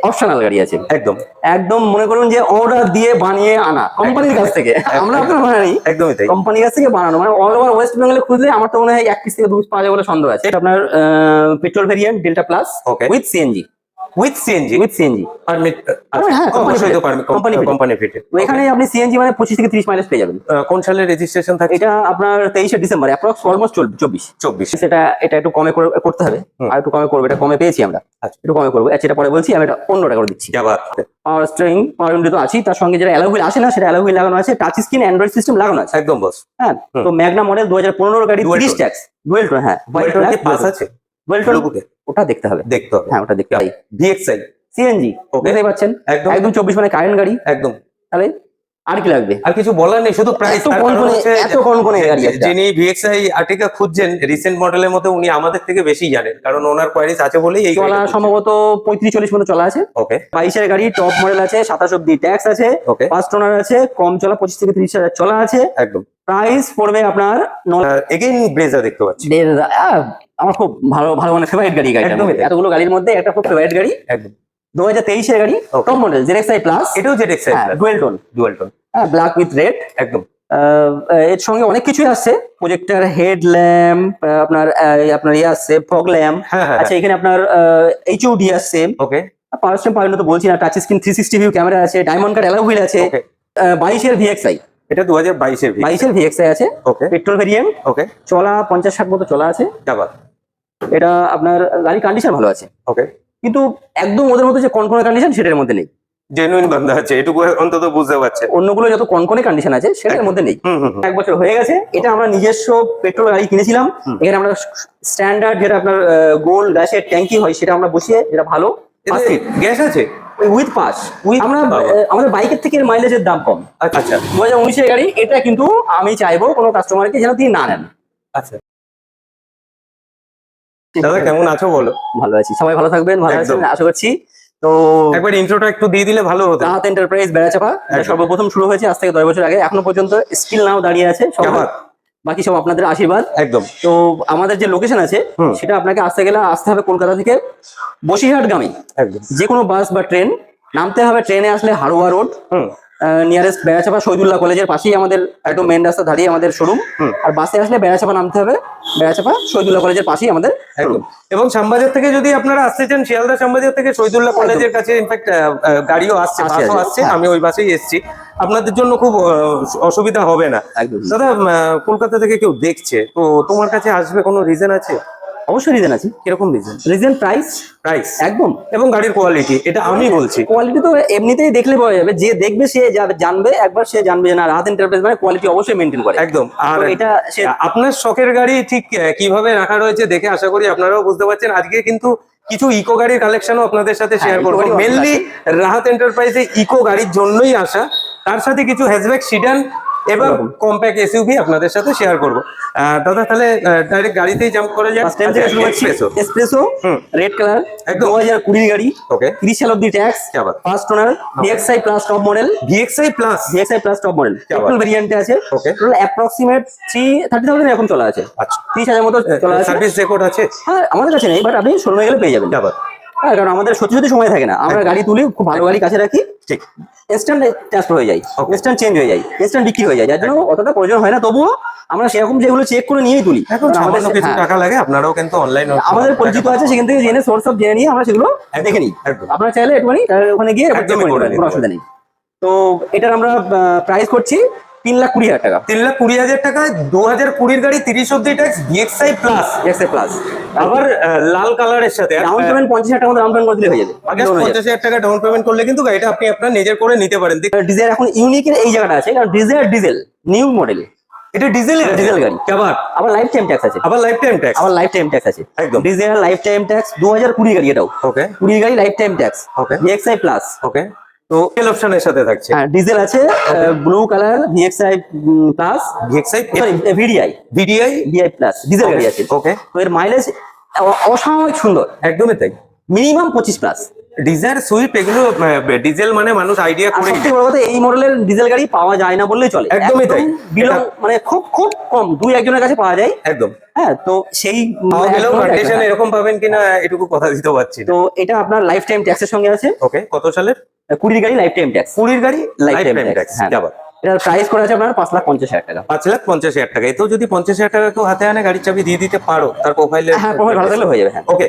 Optional গাড়ি আছে একদম একদম মনে করুন যে অর্ডার দিয়ে বানিয়ে আনা কোম্পানির কাছ থেকে, আমরা আপনার বানাই একদমই তাই। কোম্পানির কাছ থেকে বানানো, মানে অল ওভার ওয়েস্ট বেঙ্গলে খুঁজলে আমার তো মনে হয় 1 পিস থেকে 2 পিস পাওয়া যাবে বলে সন্দেহ আছে। এটা আপনার petrol variant delta plus Okay. With CNG. With CNG with CNG permit? হ্যাঁ, অবশ্যই তো পারমিট, কোম্পানি কোম্পানি ফিটেড। এখানে আপনি সিএনজি মানে 25 থেকে 30 মাইলেজ পেয়ে যাবেন। কোন সালের রেজিস্ট্রেশন থাকে? এটা আপনার 23শে ডিসেম্বর, অ্যাপ্রক্স অলমোস্ট 24। সেটা এটা একটু কমে করতে হবে, আর একটু কমে করবে, এটা কমে পেয়েছি আমরা, আচ্ছা। একটু কমে করবো। আচ্ছা, এটা পরে বলছি, আমি এটা 15 টাকা করে দিচ্ছি। পাওয়ার স্টিয়ারিং পাওয়ার উইন্ডো তো আছেই, তার সঙ্গে যেটা অ্যালয় হুইল আসে না সেটা অ্যালয় হুইল লাগানো আছে, টাচ স্ক্রিন অ্যান্ড্রয়েড সিস্টেম লাগানো আছে একদম বস। হ্যাঁ। তো ম্যাগনা মডেল 2015 গাড়ি, Dual 30 tone। Tax dual tone. হ্যাঁ, পাস আছে ডুয়েল টোন, ওটা দেখতে হবে, দেখতে হবে। হ্যাঁ ওটা দেখতে হবে। ভিএক্সআই সিএনজি দেখতে পাচ্ছেন, একদম একদম 24 মানে কারেন্ট গাড়ি, একদম। তাহলে আর কি লাগবে? আর কিছু বলার নেই, শুধু প্রাইস। এত কনকনে গাড়ি একটা। যিনি ভিএক্সআই আর্টিকা খুঁজছেন রিসেন্ট মডেলের মধ্যে, উনি আমাদের থেকে বেশি জানেন, কারণ ওনার কোয়ারিজ আছে বলেই এই চলা সম্ভবত 35-40 পর্যন্ত চলা আছে। ওকে। 22 গাড়ি, টপ মডেল আছে, 27 অব্দি ট্যাক্স আছে, ওকে। ফার্স্ট ওনার আছে, কম চলা 25 থেকে 30 হাজার চলা আছে একদম। প্রাইস পড়বে আপনার এগেইন ব্রেজা দেখতে পাচ্ছি। আমার খুব ভালো ভালো মানে ফেভারিট গাড়ি, এতগুলো গাড়ির মধ্যে একটা খুব ফেভারিট গাড়ি। একদম 2023 গাড়ি, টপ মডেল জেডএক্সআই প্লাস। এটাও জেডএক্সআই প্লাস, ডুয়াল টোন, হ্যাঁ, ব্ল্যাক উইথ রেড একদম। এর সঙ্গে অনেক কিছুই আসছে, প্রজেক্টর, হেড ল্যাম্প, আপনার আপনার ইয়ে আসছে, ফগ ল্যাম্প। আচ্ছা, এখানে আপনার এইচইউডি আসছে। ওকে। পাওয়ার স্টিয়ারিং পাওয়ার তো বলছি না, টাচ স্ক্রিন 360 ভিউ ক্যামেরা আছে, ডায়মন্ড কাট অ্যালয় হুইল আছে। 22 ভিএক্সআই, এটা 2022 22 ভিএক্সআই আছে। ওকে। পেট্রোল ভেরিয়েন্ট, ওকে। চলা 50-60 মতো চলা আছে। এটা আপনার গাড়ির কন্ডিশন ভালো আছে, ওকে, কিন্তু একদম ওদের মধ্যে যে কনকনে কন্ডিশন সেটার মধ্যে নেই। জেনুইন বান্দা আছে, এটুকু অন্তত বুঝতে পারছেন। অন্যগুলো যত কনকনে কন্ডিশন আছে সেটার মধ্যে নেই। 1 বছর হয়ে গেছে। এটা আমরা নিজস্ব পেট্রোল গাড়ি কিনেছিলাম, এখানে আমরা স্ট্যান্ডার্ড যেটা আপনার গোল গ্যাসের ট্যাঙ্কি হয় সেটা আমরা বসিয়ে, যেটা ভালো গ্যাস আছে উইথ পাস। আমরা আমাদের বাইকের থেকে মাইলেজের দাম কম। আচ্ছা, 2019 গাড়ি এটা, কিন্তু আমি চাইবো কোনো কাস্টমারকে যেন তিনি না নেন। আচ্ছা দাদা, কেমন আছো বলো? ভালো আছি, সবাই ভালো থাকবেন, ভালো আছেন আশা করছি। তো একবার ইন্ট্রোটা একটু দিয়ে দিলে ভালো হতো। রাহাত এন্টারপ্রাইজ বেড়াচাপা, সর্বপ্রথম শুরু হয়েছে আজ থেকে 10 বছর আগে, এখনো পর্যন্ত স্টিল নাও দাঁড়িয়ে আছে, বাকি সব আপনাদের আশীর্বাদ। একদম। তো আমাদের যে লোকেশন আছে সেটা আপনাকে আসতে হবে কলকাতা থেকে বসিরহাটগামী যে কোনো বাস বা ট্রেন নামতে হবে। ট্রেনে আসলে হাড়োয়া রোড, নিয়ারেস্ট বেড়াচাপা শহীদুল্লাহ কলেজের পাশেই আমাদের একদম মেন রাস্তা দাঁড়িয়ে আমাদের শোরুম। আর বাসে আসলে বেড়াচাপা নামতে হবে, বেড়াচাপা শহীদুল্লাহ কলেজের পাশেই আমাদের শোরুম। এবং শ্যামবাজার থেকে যদি আপনারা আসতে চান, শিয়ালদা শ্যামবাজার থেকে শহীদুল্লাহ কলেজের কাছে ইনফ্যাক্ট গাড়িও আসছে, বাসও আসছে। আমি ওই বাসেই এসেছি, আপনাদের জন্য খুব অসুবিধা হবে না। দাদা, কলকাতা থেকে কেউ দেখছে তো তোমার কাছে আসবে, কোনো রিজন আছে? অবশ্যই রিজন আছে। কিরকম রিজন? রিজন প্রাইস একদম, এবং গাড়ির কোয়ালিটি। এটা আমি বলছি, কোয়ালিটি তো এমনিতেই দেখলে পাওয়া যাবে, যে দেখবে সে জানবে, একবার সে জানবে যে না, রাহাত এন্টারপ্রাইজ মানে কোয়ালিটি অবশ্যই মেনটেন করে। একদম। আর এটা আপনার শখের গাড়ি ঠিক কিভাবে রাখা রয়েছে দেখে আশা করি আপনারাও বুঝতে পারছেন। আজকে কিন্তু কিছু ইকো গাড়ির কালেকশনও আপনাদের সাথে শেয়ার করবো। মেনলি রাহাত এন্টারপ্রাইজে ইকো গাড়ির জন্যই আসা, তার সাথে কিছু হ্যাচব্যাক, সিডান এবং কম্প্যাক্ট এসইউভি আপনাদের সাথে শেয়ার করব। দাদা, তাহলে ডাইরেক্ট গাড়িতেই জাম্প করে যান। এসপ্রেসো রেড কালার, 2020 গাড়ি। ওকে। 30 সাল অবধি tax, first owner, VXI plus top model. VXI plus top model petrol ভেরিয়েন্টে আছে। টোটাল অ্যাপ্রক্সিমেট 30,000 এখন চলা আছে। আচ্ছা, 30,000 মতো চলা আছে। সার্ভিস রেকর্ড আছে? হ্যাঁ, আমাদের কাছে নেই, বাট আপনি শোরুমে গেলে পেয়ে যাবেন। হ্যাঁ, কারণ আমাদের সত্যি সময় থাকে না, আমরা গাড়ি তুলি, খুব ভালো গাড়ি কাছে রাখি, ঠিক ইনস্ট্যান্ট ট্রান্সফার হয়ে যায়, ইনস্ট্যান্ট চেঞ্জ হয়ে যায়, ইনস্ট্যান্ট বিক্রি হয়ে যায়, যার জন্য অতটা প্রয়োজন হয় না। তবুও আমরা সেরকম যেগুলো চেক করে নিয়েই তুলি। এখন আমাদের কিছু টাকা লাগে, আপনারাও কিন্তু অনলাইন আমাদের পরিচিত আছে, সেখান থেকে জেনে সোর্স অফ জেনে নিয়ে আমরা সেগুলো দেখে নিই। আপনারা চাইলে একটুখানি ওখানে গিয়ে কোনো অসুবিধা নেই। তো এটার আমরা প্রাইস করছি 3,20,000 টাকা। 3,20,000 টাকা, 2020 গাড়ি, 30 অব্দি ট্যাক্স, ভিএক্সআই প্লাস। আবার লাল কালারের সাথে ডাউন পেমেন্ট 50,000 টাকা ডাউন পেমেন্ট করে দিলে হয়ে যাবে। 50,000 টাকা ডাউন পেমেন্ট করলে কিন্তু গাড়িটা আপনি আপনার নিজের করে নিতে পারেন। ডিজায়ার এখন ইউনিকের এই জায়গাটা আছে, কারণ ডিজায়ার ডিজেল নিউ মডেল, এটা ডিজেল গাড়ি। আবার লাইফ টাইম ট্যাক্স আছে। একদম ডিজেল লাইফ টাইম ট্যাক্স। 2020 গাড়ি এটাও। ওকে। 20 গাড়ি lifetime tax. Okay. VXI plus. Okay. তো তেল অপশনের সাথে থাকছে। হ্যাঁ, ডিজেল আছে, blue colour, VXI plus, VDI plus diesel গাড়ি আছে। ওকে। তো এর মাইলেজ অসাময়িক সুন্দর, একদমই তাই। Minimum 25 plus. ডিজায়ার সুইফট এগুলো ডিজেল মানে মানুষ আইডিয়া আর করে সবথেকে বড় কথা, এই মডেলের ডিজেল গাড়ি পাওয়া যায় না বললেই চলে। একদমই তাই। মানে খুব খুব কম, 2-1 জনের কাছে পাওয়া যায়। একদম। হ্যাঁ, তো সেই পাওয়া গেলেও একদম কন্ডিশন একটা- এরকম পাবেন কিনা এটুকু কথা দিতে পারছি না। তো এটা আপনার লাইফ টাইম ট্যাক্সের সঙ্গে আছে। ওকে, কত সালের? 20 গাড়ি লাইফ টাইম ট্যাক্স। 20 গাড়ি life Lifetime time tax, tax. হ্যাঁ। যাবার এটার প্রাইস করা আছে আপনার 5,50,000 টাকা। 5,50,000 টাকা। এতেও যদি 50,000 টাকা কেউ হাতে আনে, গাড়ির চাবি দিয়ে দিতে পারো, তার প্রোফাইলে হ্যাঁ, প্রোফাইল ভালো থাকলে হয়ে যাবে। হ্যাঁ, ওকে।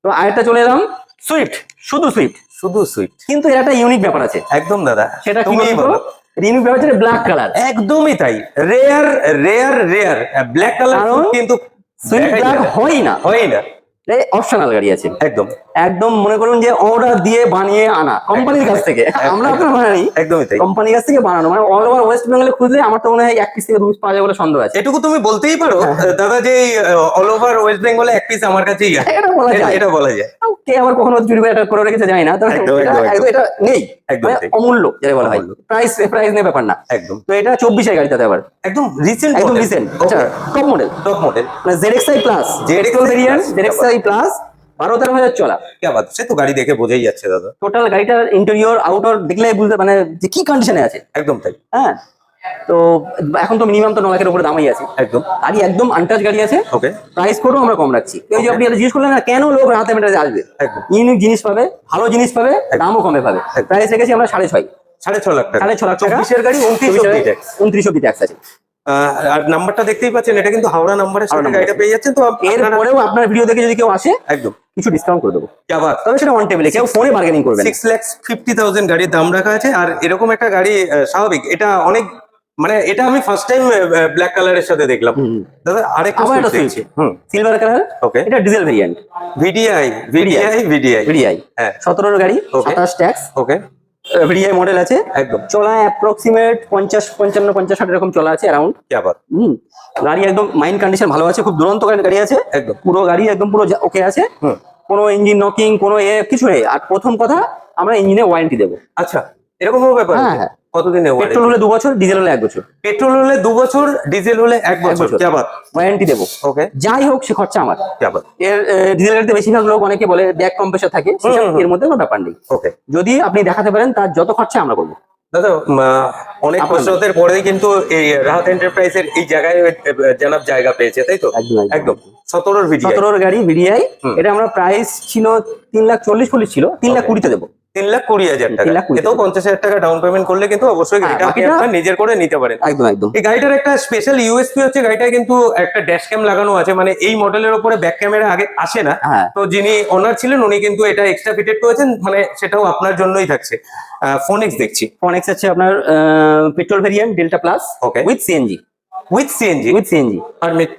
তো আরেকটা চলে এলাম, সুইফট, শুধু সুইফট। শুধু সুইফট, কিন্তু এর একটা ইউনিক ব্যাপার আছে। একদম দাদা, সেটা কি তুমিই বলতো? বলো। ইউনিক ব্যাপার হচ্ছে ব্ল্যাক কালার। একদমই তাই, rare rare rare black colour কারণ কিন্তু সুইফট দেখাই ব্ল্যাক যায় না। হয় না, হয় না, অপশনাল গাড়ি আছে। একদম একদম মনে করুন যে অর্ডার দিয়ে বানিয়ে আনা কোম্পানির কাছ থেকে। আমরা আপনার বানাই, একদমই তাই। কোম্পানির কাছ থেকে বানানো। মানে অল ওভার ওয়েস্ট বেঙ্গলে খুঁজলে আমার তো মনে হয় 1 পিস থেকে 2 পিস পাওয়া যাবে বলে সন্দেহ আছে। এটুকু তুমি বলতেই পারো দাদা যে অল ওভার ওয়েস্ট বেঙ্গলে এক পিস আমার কাছেই আছে। এটা বলা যায়। এটা বলা যায়। কে আবার কখনো চুরি করে এটা করে রেখেছে জানি না, তবে একদম, এটা একদম, একদম এটা নেই, একদম মানে ঠিক। অমূল্য যেটা বলা হয়। অমূল্য। প্রাইস প্রাইস নিয়ে ব্যাপার না। একদম তো এটা 24 এর গাড়িটাতে আবার একদম রিসেন্ট, একদম রিসেন্ট। আচ্ছা, টপ মডেল, টপ মডেল মানে ZXi plus, ZXi variant plus, ZXi plus 12-13 হাজার চলা। কে বাদ, সে তো গাড়ি দেখে বোঝাই যাচ্ছে দাদা। টোটাল গাড়িটার ইন্টেরিয়র আউটডোর দেখলে বুঝতে মানে যে কি কন্ডিশনে আছে। একদম তাই, হ্যাঁ, তো এখন তো মিনিমাম তো 9 লাখের উপরে দামই আছে। একদম। গাড়ি একদম আনটাচ গাড়ি আছে। ওকে, প্রাইস কোডও আমরা কম রাখছি। এই যে আপনি এটা জিজ্ঞেস করলেন না কেন লোক রাতে মেটাতে আসবে, একদম ইউনিক জিনিস পাবে, ভালো জিনিস পাবে, দামও কমে পাবে। প্রাইস রেখেছি আমরা 6.5 6.5 লাখ টাকা। 6.5 লাখ টাকা। 24 এর গাড়ি 29 অব্দি ট্যাক্স। 29 অব্দি ট্যাক্স আছে। আর নাম্বারটা দেখতেই পাচ্ছেন, এটা কিন্তু হাওড়া নাম্বারের সাথে হাওড়া গাড়িটা পেয়ে যাচ্ছেন। তো আপনারা এরপরেও আপনার ভিডিও দেখে যদি কেউ আসে একদম কিছু ডিসকাউন্ট করে দেবো, কে বাদ, তবে সেটা অন টেবিলে, কেউ ফোনে বার্গেনিং করবে না। 6,50,000 গাড়ির দাম রাখা আছে। আর এরকম একটা গাড়ি স্বাভাবিক, এটা অনেক মানে এটা আমি ফার্স্ট টাইম ব্ল্যাক কালারের সাথে দেখলাম দাদা। আরেকটা আবার একটা Swift দেখছি। Silver colour. ওকে, এটা diesel variant, VDI VDI VDI VDI. হ্যাঁ, 17 গাড়ি, Okay. 27 tax, okay, VDI model আছে। একদম চলা অ্যাপ্রক্সিমেট 50-55-50-60 এরকম চলা আছে অ্যারাউন্ড। কে বাদ, গাড়ি একদম মাইন্ড কন্ডিশন ভালো আছে, খুব দুরন্ত গাড়ি আছে। একদম পুরো গাড়ি একদম পুরো ওকে আছে, কোনো ইঞ্জিন নকিং কোনো কিছু নেই। আর প্রথম কথা, আমরা ইঞ্জিনে ওয়ারেন্টি দেবো। আচ্ছা, এরকম হবে ব্যাপার? হ্যাঁ, হ্যাঁ। কতদিনে পেট্রোল হলে 2 বছর, ডিজেল হলে 1 বছর। পেট্রোল হলে 2 বছর, ডিজেল হলে 1 বছর। বছর। কে বাদ, ওয়ারেন্টি দেবো। ওকে, যাই হোক সে খরচা আমার। কে বাদ, এর ডিজেল গাড়িতে বেশিরভাগ লোক অনেকে বলে ব্যাক কম্প্রেসার থাকে, এর মধ্যে কোনো ব্যাপার নেই। ওকে। যদি আপনি দেখাতে পারেন তার যত খরচা আমরা করবো। দাদা অনেক বছরের পরেই কিন্তু এই রাহাত এন্টারপ্রাইজের এই জায়গায় জানাব জায়গা পেয়েছে, তাই তো? একদম 17 ভিডিও, 17 গাড়ি ভিডিআই। এটা আমরা প্রাইস ছিল 3,40,000 ছিল, 3,20,000 দেবো। 3,20,000 টাকা। 3,20,000 এতেও 50,000 টাকা ডাউন পেমেন্ট করলে কিন্তু অবশ্যই গাড়িটা আপনি বাকিটা- আপনার নিজের করে নিতে পারেন। একদম একদম। এই গাড়িটার একটা স্পেশাল ইউএসপি হচ্ছে, গাড়িটায় কিন্তু একটা ড্যাশ ক্যাম লাগানো আছে। মানে এই মডেলের উপরে ব্যাক ক্যামেরা আগে আসে না। হ্যাঁ। তো যিনি ওনার ছিলেন উনি কিন্তু এটা এক্সট্রা ফিটেড করেছেন, মানে সেটাও আপনার জন্যই থাকছে। ফোনেক্স দেখছি, ফোনেক্স আছে আপনার petrol variant delta plus Okay. With CNG. With CNG, with CNG permit?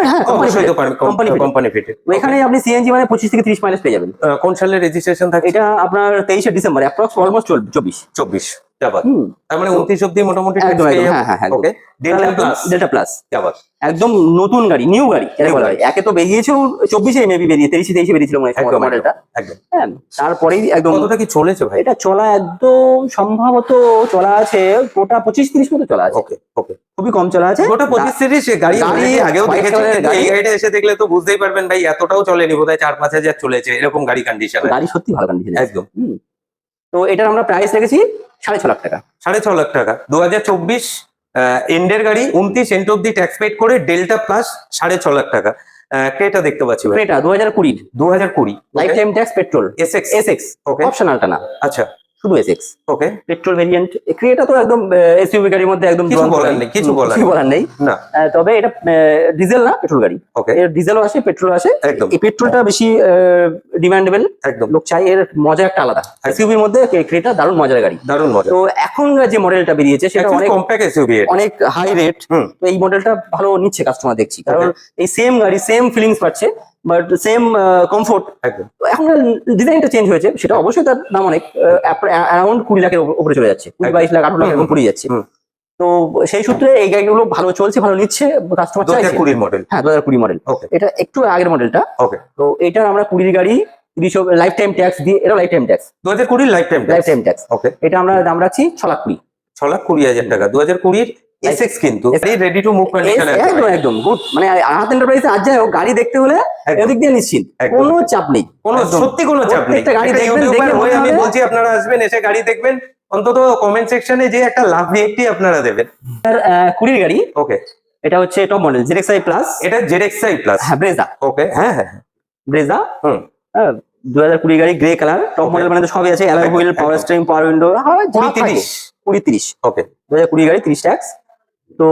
হ্যাঁ, অবশ্যই তো company fitted। Company fitted. ওইখানে আপনি সিএনজি মানে 25 থেকে 30 মাইলেজ পেয়ে যাবেন। কোন সালের রেজিস্ট্রেশন থাকে? এটা আপনার 23শে ডিসেম্বর, অ্যাপ্রক্স অলমোস্ট 24। 24 যাবার। হুম। তার মানে 29 অব্দি মোটামুটি একদম, একদম, হ্যাঁ, হ্যাঁ, একদম। ওকে। ডেল্টা প্লাস, ডেল্টা প্লাস যাবার। একদম নতুন গাড়ি, নিউ গাড়ি যাকে বলা হয়। একে তো বেরিয়েছেও 24-এ মেবি বেরিয়ে, 23-23 বেরিয়েছিল মনে হয় একদম মডেলটা। একদম। হ্যাঁ, তারপরেই একদম কতটা কি চলেছে ভাই? এটা চলা একদম সম্ভবত চলা আছে গোটা 25-30 মতো চলা আছে। ওকে, ওকে। খুবই কম চলা আছে। গোটা 25-30 গাড়ি গাড়ি already আগেও white দেখেছি, colour এর কিন্তু গাড়ি। এই গাড়িটা এসে দেখলে তো বুঝতেই পারবেন ভাই এতটাও চলেনি, বোধহয় 4-5 হাজার চলেছে এরকম গাড়ি কন্ডিশন। গাড়ি সত্যি ভালো কন্ডিশন একদম। তো এটার আমরা প্রাইস রেখেছি 6.5 লাখ টাকা। 6.5 লাখ টাকা। 2024 এন্ডের গাড়ি, 29 এন্ড অব্দি ট্যাক্স পেড করে ডেল্টা প্লাস 6.5 লাখ টাকা। ক্রেটা দেখতে পাচ্ছি ভাই, Creta 2020 2020 lifetime tax petrol SX. SX okay, অপশনালটা না, আচ্ছা, শুধু SX okay. Petrol variant. Creta তো একদম এসইউভি গাড়ির মধ্যে একদম কিছু দুরন্ত বলার গাড়ি। নেই, কিছু বলার নেই। না। তবে এটা ডিজেল না, পেট্রোল গাড়ি। ওকে, এর ডিজেলও আসে, পেট্রোল আসে। একদম। এই পেট্রোলটা বেশি ডিমান্ডেবল, একদম লোক চাই, এর মজা একটা আলাদা। এসইউভির মধ্যে ক্রেটা দারুণ মজার গাড়ি। দারুণ মজা। তো এখন যে মডেলটা বেরিয়েছে সেটা অনেক কম্প্যাক্ট এসইউভি, অনেক হাই রেট। তো এই মডেলটা ভালো নিচ্ছে কাস্টমার দেখছি, কারণ এই সেম গাড়ি সেম ফিলিংস পাচ্ছে, বাট সেম কমফোর্ট। একদম। এখন ডিজাইনটা চেঞ্জ হয়েছে, সেটা অবশ্যই তার দাম অনেক অ্যারাউন্ড 20 লাখের উপরে চলে যাচ্ছে, 22 লাখ 18 লাখ এরকম পড়ে যাচ্ছে। তো সেই সূত্রে এই গাড়িগুলো ভালো চলছে, ভালো নিচ্ছে কাস্টমার চাইছে। 2020 মডেল। হ্যাঁ, 2020 মডেল। ওকে, এটা একটু আগের মডেলটা। ওকে। তো এটা আমরা 20 গাড়ি 30 লাইফ টাইম ট্যাক্স দিয়ে, এটা lifetime tax, 2020 lifetime lifetime tax. Okay. এটা আমরা দাম রাখছি 6,20,000 6,20,000 টাকা। 2020 এসএক্স কিন্তু রেডি টু মুভ কন্ডিশন একদম একদম গুড, মানে রাহাত এন্টারপ্রাইজে আজ যাই হোক গাড়ি দেখতে হলে এদিক দিয়ে নিশ্চিন্ত, একদম। কোনো চাপ নেই, কোনো সত্যি কোনো চাপ নেই। প্রত্যেকটা গাড়ি একটা দেখবেন, ইউটিউবার দেখে হয়ে মনে আমি হবে- বলছি আপনারা আসবেন, এসে গাড়ি দেখবেন, অন্তত কমেন্ট সেকশনে যে একটা লাভ রিয়েক্টই আপনারা দেবেন। 20 গাড়ি, ওকে, এটা হচ্ছে টপ মডেল ZXi প্লাস, এটা ZXi প্লাস। হ্যাঁ ব্রেজা, ওকে, হ্যাঁ হ্যাঁ ব্রেজা হুম 2020 গাড়ি, গ্রে কালার, টপ মডেল মানে তো সবই আছে, অ্যালয় হুইল, পাওয়ার একদম। স্টিয়ারিং, পাওয়ার উইন্ডো, 20-30 ওকে, 2020 গাড়ি 30 ট্যাক্স। তো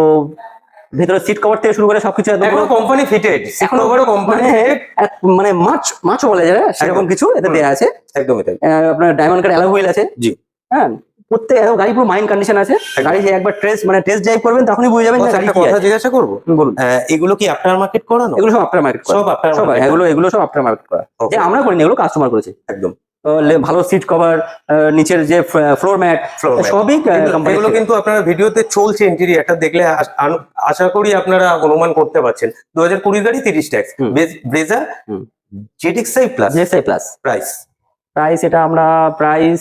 ভেতরে সিট কভার থেকে শুরু করে সবকিছু একদম এখন কোম্পানি ফিটেড, এখন এখনো কোম্পানি মানে মানে মাছও বলে যায় সেরকম একদম। কিছু এতে দেয়া আছে। একদমই তাই। আপনার ডায়মন্ড কার্ড অ্যালয় হুইল আছে, জি। হ্যাঁ প্রত্যেক গাড়ি পুরো মাইন্ড কন্ডিশন আছে, গাড়ি যে একবার টেস্ট ড্রাইভ করবেন তখনই বুঝে যাবেন যে বস, গাড়ি একটা কি কথা আছে। জিজ্ঞাসা করবো, বলুন। এগুলো কি আফটার মার্কেট করানো? এগুলো সব আফটার মার্কেট করা, সব after সব market এগুলো সব আফটার মার্কেট করা, Okay. যে আমরা করিনি, এগুলো কাস্টমার করেছে। একদম। তো ভালো সিট কভার, নিচের যে ফ্লোর ম্যাট, Floor mat। সবই কোম্পানি। এগুলো কিন্তু আপনারা ভিডিওতে চলছে ইন্টেরিয়রটা দেখলে আশা করি আপনারা অনুমান করতে পারছেন। 2020 গাড়ি 30 tax, Brezza ZXi plus, ZXi plus price price, এটা আমরা প্রাইস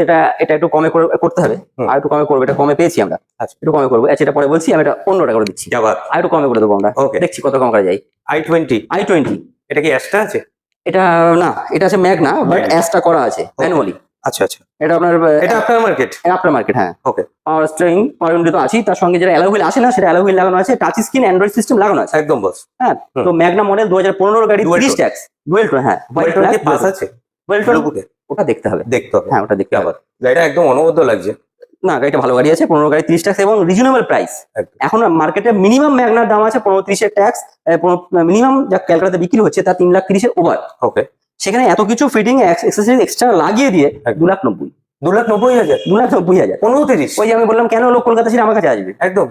এটা একটু কমে করতে হবে, আর একটু কমে করবো, এটা কমে পেয়েছি আমরা, আচ্ছা। একটু কমে করবো, আচ্ছা এটা পরে বলছি, আমি এটা অন্যটা করে দিচ্ছি, আবার আর একটু কমে করে দেবো আমরা, Okay. দেখছি কত কম করা যায়। i20, i20, এটা কি অ্যাশটা আছে? এটা না, এটা আছে ম্যাগনা, বাট Magna। অ্যাসটা করা আছে ম্যানুয়ালি, আচ্ছা আচ্ছা, এটা আপনার এটা আফটার মার্কেট। আফটার মার্কেট, হ্যাঁ। ওকে, পাওয়ার স্টিয়ারিং, পাওয়ার উইন্ডো তো আছেই, তার সঙ্গে যেটা অ্যালয় হুইল আসে না সেটা অ্যালয় হুইল লাগানো আছে, টাচ স্ক্রিন অ্যান্ড্রয়েড সিস্টেম লাগানো আছে, একদম বস। হ্যাঁ। হুম। তো ম্যাগনা মডেল 2015 গাড়ি Dual 30 tone। Tax, dual tone, হ্যাঁ হোয়াইট ব্ল্যাক পাস আছে ডুয়েল টোন, বুকে? ওটা দেখতে হবে, দেখতে হবে, হ্যাঁ ওটা দেখতে হবে। আবার গাড়িটা একদম অনবদ্য লাগছে। না গাড়িটা ভালো গাড়ি আছে, 15 গাড়ি 30 ট্যাক্স এবং রিজনেবল প্রাইস। একদম। এখন মার্কেটে মিনিমাম ম্যাগনার দাম আছে 15-30 এর ট্যাক্স, মিনিমাম যা ক্যালকাটাতে বিক্রি হচ্ছে তা 3,30,000 এর ওভার, ওকে, সেখানে এত কিছু ফিটিং অ্যাক্সেসরিজ এক্সট্রা লাগিয়ে দিয়ে একদম। 2,90,000, 2,90,000, 2,90,000। 15-30, ওই যে আমি বললাম কেন লোক কলকাতা ছেড়ে আমার কাছে আসবে, একদম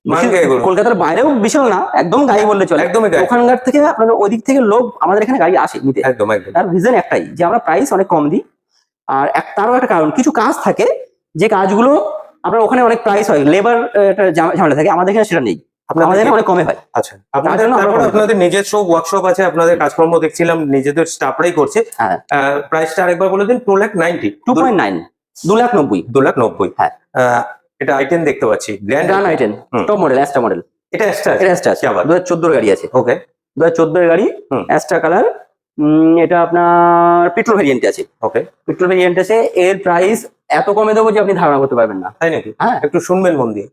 বেশি- মানকে এগুলো। কলকাতার বাইরেও বিশাল না, একদম গাড়ি বললে চলে, একদমই গাড়ি। ওখানকার থেকে আপনাদের ওদিক থেকে লোক আমাদের এখানে গাড়ি আসে নিতে, একদম একদম তার রিজন একটাই যে আমরা প্রাইস অনেক কম দিই, আর তারও একটা কারণ, কিছু কাজ থাকে যে কাজগুলো আপনার ওখানে অনেক প্রাইস হয়, লেবার ঝামেলা থাকে, আমাদের এখানে সেটা নেই, আমাদের এখানে অনেক কমে হয়। আচ্ছা, আপনাদের জন্য আমরা তারপর করি। আপনাদের নিজস্ব ওয়ার্কশপ আছে, আপনাদের কাজকর্ম দেখছিলাম নিজেদের স্টাফরাই করছে। হ্যাঁ, প্রাইসটা আরেকবার বলে দিন। 2,90,000, 2.9, 2,90,000, 2,90,000। হ্যাঁ। এটা i10 দেখতে পাচ্ছি, গ্র্যান্ড গ্রান i10 হুম। টপ মডেল, অ্যাস্টা মডেল, এটা এক্সট্রা এটা অ্যাস্টা আছে, কি আবার? 2014 গাড়ি আছে, ওকে, 2014 এর গাড়ি, হুম। অ্যাস্টা কালার, এটা আপনার পেট্রোল ভেরিয়েন্টে আছে, ওকে, পেট্রোল ভেরিয়েন্ট আছে, এর প্রাইস এত কমে দেবো যে আপনি ধারণা করতে পারবেন না, তাই নাকি? হ্যাঁ। একটু শুনবেন মন দিয়ে।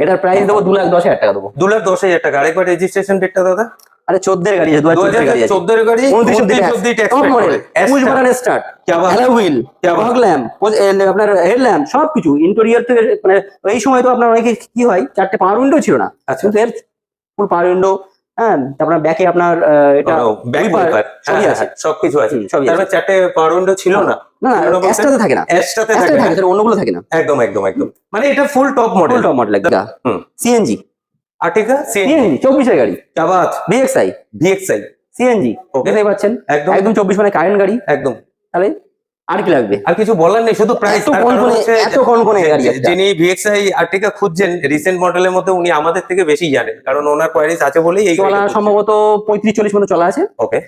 এটার প্রাইস দেবো 2,10,000 টাকা দেবো। 2,10,000 টাকা। আরেকবার রেজিস্ট্রেশন ডেটটা দাদা? আরে 14 এর গাড়ি আছে, 2014 গাড়ি আছে, 2014 গাড়ি, 29 অব্দি tax top model, push button start, क्या बात है? অ্যালয় হুইল, क्या बात? ফগ ল্যাম্প, আপনার হেড ল্যাম্প, সবকিছু ইন্টেরিয়র থেকে, মানে এই সময় তো আপনার অনেকে কি হয় 4টে পাওয়ার উইন্ডো ছিল না, আচ্ছা। কিন্তু এর ফুল পাওয়ার উইন্ডো, হ্যাঁ। তারপর ব্যাকে আপনার এটা ব্যাক wiper, ওয়াইপার সবই আছে, সবকিছু আছে। সবই তার আছে। মানে 4টে পাওয়ার উইন্ডো ছিল না? না ছিল না বলতে? অ্যাস্টাতে থাকে না, অ্যাশটাতে অ্যাস্টাতে থাকে থাকে, সেটা অন্যগুলো থাকে না, একদম একদম একদম। মানে এটা full top model. Full top model একটা হুম। সিএনজি, আর্টিকা সিএনজি 24 এর গাড়ি, क्या बात? VXI VXI CNG, Okay. দেখতে পাচ্ছেন, একদম একদম 24 মানে কারেন্ট গাড়ি, একদম। তাহলে আর কি লাগবে? আর কিছু বলার নেই, শুধু প্রাইস। এত কনকনে গাড়ি একটা। যিনি VXI আর্টিকা খুঁজছেন রিসেন্ট মডেলের মধ্যে, উনি আমাদের থেকে বেশি জানেন, কারণ ওনার কোয়ারিজ আছে বলেই এই চলা সম্ভবত 35-40 মতো চলা আছে, ওকে।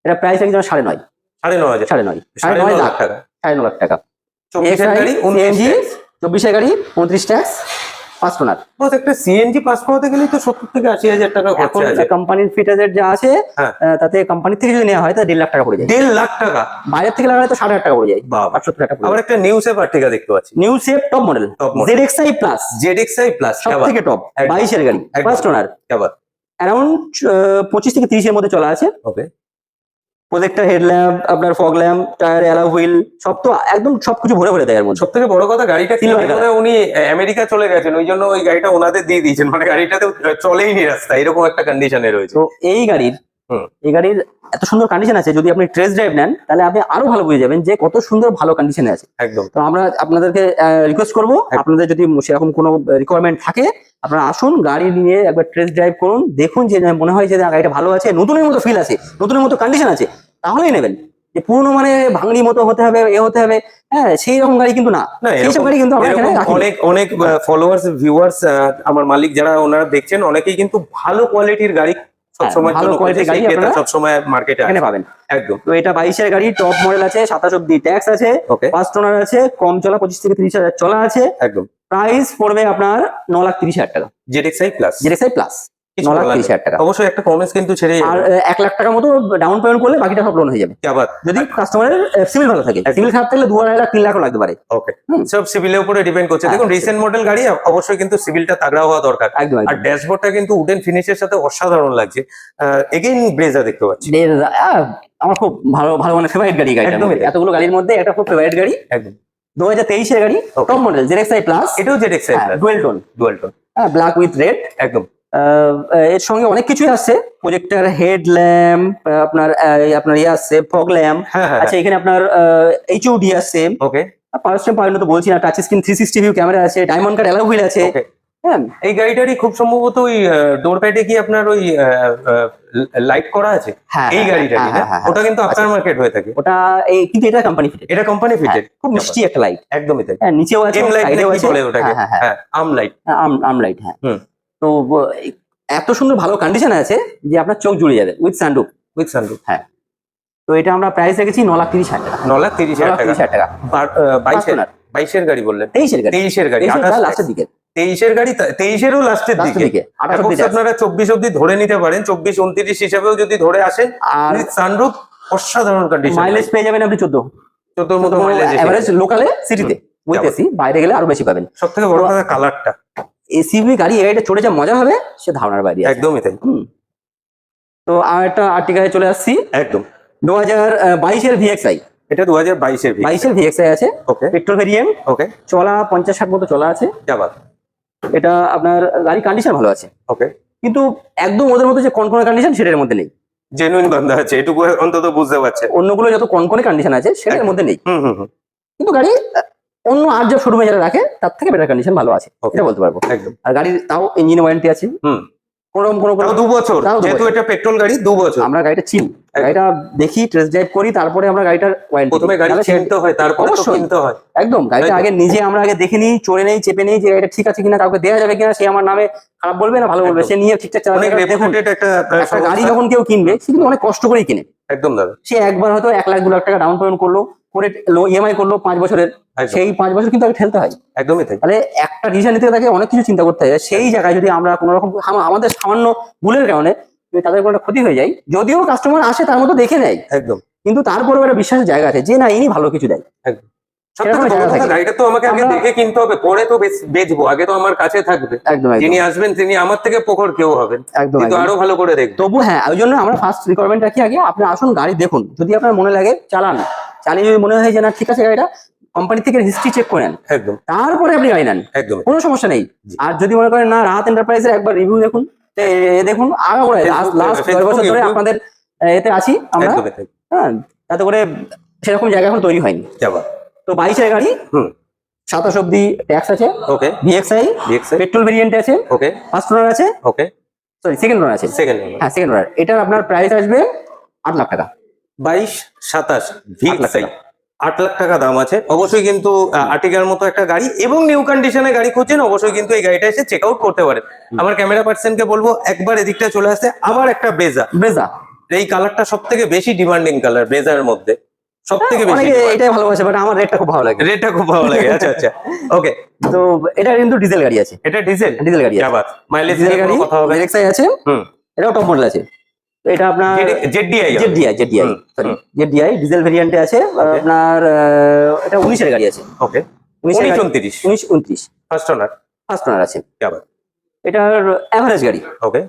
এটা প্রাইস একজন 9.5, 9,500, 9.5 9.5 লাখ, টাকা। 9.5 লাখ টাকা। 24 এর গাড়ি, 29 সিএনজি ট্যাক্স। 24 এর গাড়ি, 29 ট্যাক্স, 5 টোনার। বস, একটা সিএনজি পাস করাতে গেলেই তো 70 থেকে 80,000 টাকা এখন খরচা আছে। কোম্পানির ফিটারের যা আছে, হ্যাঁ। তাতে কোম্পানির থেকে যদি নেওয়া হয় তাহলে 1.5 লাখ টাকা পড়ে যায়, 1.5 লাখ টাকা। বাইরের থেকে লাগালে তো 8,500 টাকা পড়ে যায়, বাবা। 870 টাকা পড়ে আবার যায়। একটা নিউ সেফ আর্টিকা দেখতে পাচ্ছি, new safe top model, Top model। ZXi plus, ZXi plus, সব থেকে টপ, একদম। 22 এর গাড়ি, একদম। 5 টোনার, আবার অ্যারাউন্ড 25 থেকে 30 এর মধ্যে চলা আছে। ওকে, প্রজেক্টর হেডল্যাম্প, আপনার fog lamp, tyre, alloy wheel, সব তো একদম সবকিছু ভরে ভরে দেয় এর মধ্যে। সব থেকে বড় কথা গাড়িটা Silver কিনে color। মনে হয় উনি আমেরিকা চলে গেছেন, ওই জন্য ওই গাড়িটা ওনাদের দিয়ে দিয়েছেন, মানে গাড়িটাতে চলেই নি রাস্তা, এরকম একটা কন্ডিশনে রয়েছে। তো এই গাড়ির হুম। এই গাড়ির এত সুন্দর কন্ডিশন আছে, যদি আপনি টেস্ট ড্রাইভ নেন তাহলে আপনি আরো ভালো বুঝে যাবেন যে কত সুন্দর ভালো কন্ডিশনে আছে। একদম তো আমরা আপনাদেরকে রিকোয়েস্ট করব, আপনাদের যদি সেরকম কোনো রিকোয়ারমেন্ট থাকে আপনারা আসুন, গাড়ি নিয়ে একবার টেস্ট ড্রাইভ করুন, দেখুন যে মনে হয় যে না, গাড়িটা ভালো আছে, নতুনের মতো ফিল আছে, নতুনের মতো কন্ডিশন আছে, তাহলেই নেবেন। যে পুরনো মানে ভাঙড়ি মতো হতে হবে, এ হতে হবে, হ্যাঁ সেই রকম গাড়ি কিন্তু না, না, সেই সব গাড়ি কিন্তু আমরা এখানে এরকম রাখি না। অনেক অনেক ফলোয়ার্স ভিউয়ার্স আমার মালিক যারা ওনারা দেখছেন, অনেকেই কিন্তু ভালো কোয়ালিটির গাড়ি সবসময় ভালো quality-র গাড়ি আপনারা সবসময় মার্কেটে এখানে পাবেন। একদম। তো এটা 22 এর গাড়ি, টপ মডেল আছে, 27 অব্দি ট্যাক্স আছে, ওকে, 5 টোনার আছে, কম চলা 25 থেকে 30,000 চলা আছে, একদম প্রাইস পড়বে আপনার 9,30,000 টাকা। ZXi প্লাস, ZXi প্লাস 9,30,000 টাকা। অবশ্যই একটা কমেন্টস কিন্তু ছেড়ে আর 1 লাখ টাকার মতো ডাউন পেমেন্ট করলে বাকিটা সব লোন হয়ে যাবে। আবার যদি কাস্টমারের সিভিল ভালো থাকে। সিভিল খারাপ থাকলে 2 লাখ 3 লাখও লাগতে পারে। ওকে, সব সিভিলের উপরে ডিপেন্ড করছে। দেখুন রিসেন্ট মডেল গাড়ি, অবশ্যই কিন্তু সিভিলটা তাগড়া হওয়া দরকার। একদম আর ড্যাশবোর্ডটা কিন্তু উডেন ফিনিশের সাথে অসাধারণ লাগছে। এগেইন ব্রেজা দেখতে পাচ্ছি, আমার খুব ভালো ভালো মানে ফেভারিট গাড়ি। গাড়িটা একদমই তাই। এতগুলো গাড়ির মধ্যে একটা খুব ফেভারিট গাড়ি, একদম 2023 এর গাড়ি, টপ মডেল ZXi প্লাস, এটাও ZXi plus dual tone, black with red. একদম এর সঙ্গে অনেক কিছুই আসছে, প্রজেক্টর, হেড ল্যাম্প, আপনার ইয়ে আসছে, ফগ ল্যাম্প। হ্যাঁ হ্যাঁ আচ্ছা, এখানে আপনার HUD আসছে, ওকে। পাওয়ার স্টেম পাওয়ার তো বলছি না, টাচ স্ক্রিন 360 ভিউ ক্যামেরা আছে, ডায়মন্ড কাট অ্যালয় হুইল আছে। ওকে, হ্যাঁ, এই গাড়িটারই খুব সম্ভবত ওই ডোর প্যাডে কি আপনার ওই লাইট করা আছে হ্যাঁ, এই গাড়িটারই না? হ্যাঁ, হ্যাঁ, ওটা কিন্তু আফটার মার্কেট হয়ে থাকে, ওটা কিন্তু এটা কোম্পানি ফিটেড, এটা কোম্পানি ফিটেড। খুব মিষ্টি একটা লাইট। একদমই তাই, হ্যাঁ, নিচেও আছে, এম লাইট সাইডেও কি আছে। বলে ওটাকে? হ্যাঁ, হ্যাঁ, হ্যাঁ, আর্ম লাইট। Arm light. হ্যাঁ, হুম। তো এত সুন্দর ভালো কন্ডিশনে আছে যে আপনার চোখ জুড়ে যাবে, উইথ সানরুফ। হ্যাঁ, তো এটা আমরা প্রাইস রেখেছি 9,30,000 টাকা। 9,30,000 টাকা। 22-এর গাড়ি বললেন? 23-এর গাড়ি। 23-এর গাড়ি, 23-এর লাস্টের দিকে। 23-এর গাড়ি, 23-এরও লাস্টের দিকে। 28 অব্দি আপনারা 24 অব্দি ধরে নিতে পারেন, 24-29 হিসাবেও যদি ধরে আসেন। আর সানরুফ অসাধারণ কন্ডিশন, মাইলেজ পেয়ে যাবেন আপনি 14 14 মতো মাইলেজ এভারেজ লোকালে, সিটিতে উইথ এসি। বাইরে গেলে আরো বেশি পাবেন। সব থেকে বড় কথা কালারটা, এসিভি গাড়ি এটা চড়ে যা মজা হবে সে ধারণার বাইরে আছে। একদমই তাই। তো আর একটা আর্টিকায় চলে আসছি, একদম 2022-এর VXi। এটা 2022-এর 22-এর VXi আছে, ওকে। পেট্রোল ভেরিয়েন্ট, ওকে, চলা 50-60 মতো চলা আছে। আবার এটা আপনার গাড়ি কন্ডিশন ভালো আছে, ওকে, কিন্তু একদম ওদের মধ্যে যে কনকনে কন্ডিশন সেটার মধ্যে নেই। জেনুইন গন্ধ আছে, এটুকু অন্তত বুঝতে পারছেন। অন্যগুলো যত কনকনে কন্ডিশন আছে সেটার মধ্যে নেই। হুম হুম হুম, কিন্তু গাড়ি অন্য আর যে শোরুমে যারা রাখে তার থেকে বেটার কন্ডিশন ভালো আছে, Okay. এটা বলতে পারবো। একদম। আর গাড়ির তাও ইঞ্জিন ওয়ারেন্টি আছে, হুম, কোনো 2 বছর, তাও 2 যেহেতু বছর। এটা পেট্রোল গাড়ি, 2 বছর। আমরা গাড়িটা চিনি, গাড়িটা দেখি, টেস্ট ড্রাইভ করি, তারপরে আমরা গাড়িটার ওয়ারেন্টি। প্রথমে গাড়ি চিনতে হয়, তারপরে তো কিনতে হয়। একদম, গাড়িটা আগে নিজে আমরা আগে দেখে নিই, চড়ে নেই, চেপে নেই যে গাড়িটা ঠিক আছে কিনা, কাউকে দেওয়া যাবে কিনা, সে আমার নামে খারাপ বলবে না ভালো বলবে, একদম। সে নিয়ে ঠিকঠাক চালাবে। অনেক দেখুন, রেপুটেড একটা একটা গাড়ি যখন কেউ কিনবে সে কিন্তু অনেক কষ্ট করেই কিনে। একদম দাদা, সে একবার হয়তো 1 লাখ 2 লাখ টাকা ডাউন পেমেন্ট করলো, করে ইএমআই করলো 5 বছরের, একদম। সেই 5 বছর কিন্তু আগে ঠেলতে হয়। একদমই তাই। তাহলে একটা ডিসিশন নিতে তাকে অনেক কিছু চিন্তা করতে হয়। সেই জায়গায় যদি আমরা কোনো রকম আমাদের সামান্য ভুলের কারণে যদি তাদের কোনো একটা ক্ষতি হয়ে যায়, যদিও কাস্টমার আসে তার মতো দেখে নেয়, একদম। কিন্তু তারপরেও একটা বিশ্বাসের জায়গা আছে যে না, ইনি ভালো কিছু দেয়। একদম। সবথেকে বড় কথা, গাড়িটা তো আমাকে আগে দেখে কিনতে হবে, পরে তো বেচবো, আগে তো আমার কাছে থাকবে। একদম, যিনি আসবেন তিনি আমার থেকে প্রখর কেউ হবেন, একদম, কিন্তু আরো ভালো করে দেখবো। তবু হ্যাঁ, ওই জন্য আমরা ফার্স্ট রিকোয়ারমেন্ট রাখি আগে আপনি আসুন, গাড়ি দেখুন, যদি আপনার মনে লাগে চালান, চালিয়ে যদি মনে হয় যে না ঠিক আছে, গাড়িটা কোম্পানি থেকে হিস্ট্রি চেক করে নেন, একদম। তারপরে আপনি গাড়ি নেন, একদম। কোনো সমস্যা নেই। আর যদি মনে করেন না, রাহাত এন্টারপ্রাইজের একবার রিভিউ দেখুন, দেখুন আগাগোড়ায় লাস্ট 10 বছর ধরে আপনাদের এতে আছি আমরা। একদমই তাই। হ্যাঁ, তাতে করে সেরকম জায়গা এখন তৈরি হয়নি। যাবা। তো 22-এর গাড়ি, হুম, 27 অব্দি ট্যাক্স আছে, ওকে। VXi পেট্রোল ভেরিয়েন্ট আছে, ওকে। ফার্স্ট ওনার আছে, ওকে। সরি সেকেন্ড ওনার আছে, সেকেন্ড। হ্যাঁ সেকেন্ড ওনার। এটার আপনার প্রাইস আসবে 8 লাখ টাকা। 22-27 8 লাখ VXi, টাকা। 8 লাখ টাকা দাম আছে। অবশ্যই কিন্তু আর্টিকার মতো একটা গাড়ি এবং নিউ কন্ডিশনে গাড়ি খুঁজছেন, অবশ্যই কিন্তু এই গাড়িটা এসে চেক আউট করতে পারেন। আমার ক্যামেরা পার্সনকে বলবো একবার এদিকটা চলে আসতে। আবার একটা ব্রেজা, এই কালারটা সব থেকে বেশি ডিমান্ডিং কালার ব্রেজার মধ্যে, সব থেকে বেশি। অনেকে এটাই ভালোবাসে, বাট আমার রেটটা খুব ভালো লাগে। রেটটা খুব ভালো লাগে। আচ্ছা আচ্ছা, ওকে। তো এটা কিন্তু ডিজেল গাড়ি আছে, এটা ডিজেল গাড়ি আছে, মাইলেজ ডিজেল গাড়ি, কথা হবে। VXi আছে, হুম, এটাও টপ মডেল আছে। তো এটা আপনার ZDI সরি ZDI ডিজেল ভেরিয়েন্টে আছে আপনার। এটা 19-এর গাড়ি আছে, ওকে। 19-29 ফার্স্ট ওনার আছে। আবার এটার এভারেজ গাড়ি, ওকে।